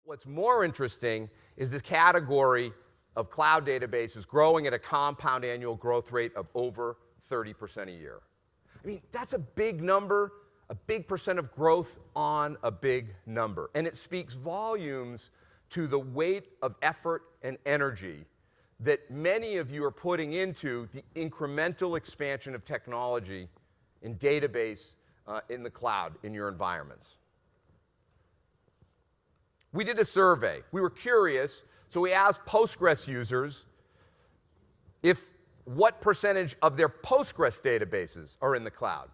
What's more interesting is this category of cloud databases growing at a compound annual growth rate of over 30% a year. I mean, that's a big number, a big percent of growth on a big number. And it speaks volumes to the weight of effort and energy that many of you are putting into the incremental expansion of technology in database in the cloud in your environments. We did a survey. We were curious, so we asked Postgres users what percentage of their Postgres databases are in the cloud.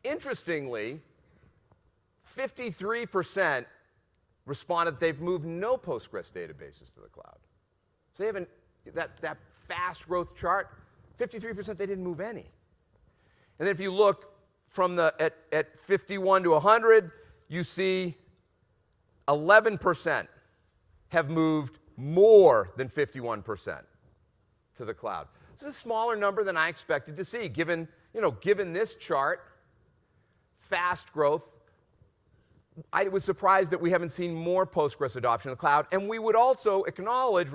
Interestingly, 53% responded they've moved no Postgres databases to the cloud. So they haven't, that fast growth chart, 53% they didn't move any. And then if you look from at 51 to 100, you see 11% have moved more than 51% to the cloud. It's a smaller number than I expected to see, given this chart, fast growth. I was surprised that we haven't seen more Postgres adoption in the cloud, and we would also acknowledge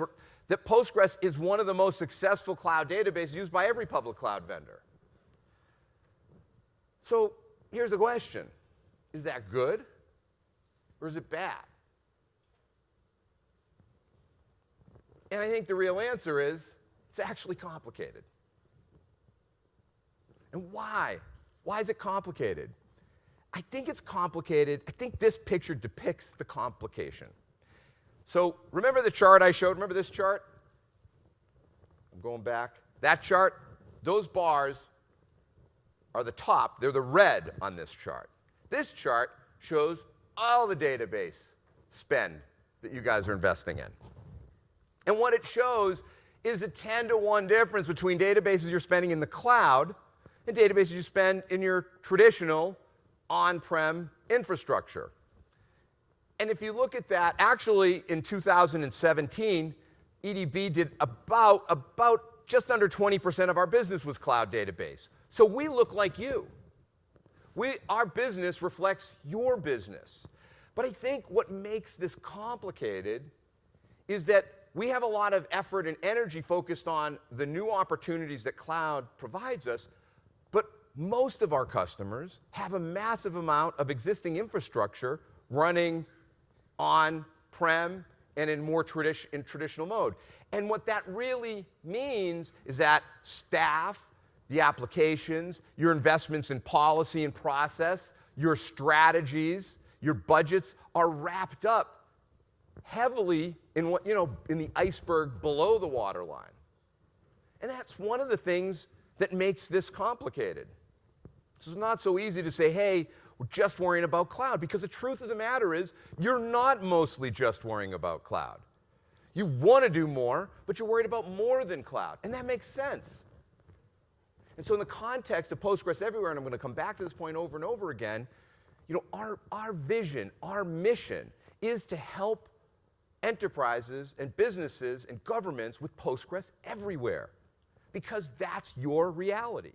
that Postgres is one of the most successful cloud databases used by every public cloud vendor. So here's the question. Is that good, or is it bad? And I think the real answer is it's actually complicated. And why? Why is it complicated? I think it's complicated. I think this picture depicts the complication. So remember the chart I showed? Remember this chart? I'm going back. That chart, those bars are the top. They're the red on this chart. This chart shows all the database spend that you guys are investing in. And what it shows is a 10-to-1 difference between databases you're spending in the cloud and databases you spend in your traditional on-prem infrastructure. And if you look at that, actually in 2017, EDB did about just under 20% of our business was cloud database. So we look like you. Our business reflects your business. But I think what makes this complicated is that we have a lot of effort and energy focused on the new opportunities that cloud provides us, but most of our customers have a massive amount of existing infrastructure running on-prem and in more traditional mode. And what that really means is that staff, the applications, your investments in policy and process, your strategies, your budgets are wrapped up heavily in in the iceberg below the waterline. And that's one of the things that makes this complicated. So it's not so easy to say, hey, we're just worrying about cloud, because the truth of the matter is you're not mostly just worrying about cloud. You want to do more, but you're worried about more than cloud, and that makes sense. And so in the context of Postgres Everywhere, and I'm going to come back to this point over and over again, our vision, our mission is to help enterprises and businesses and governments with Postgres everywhere, because that's your reality.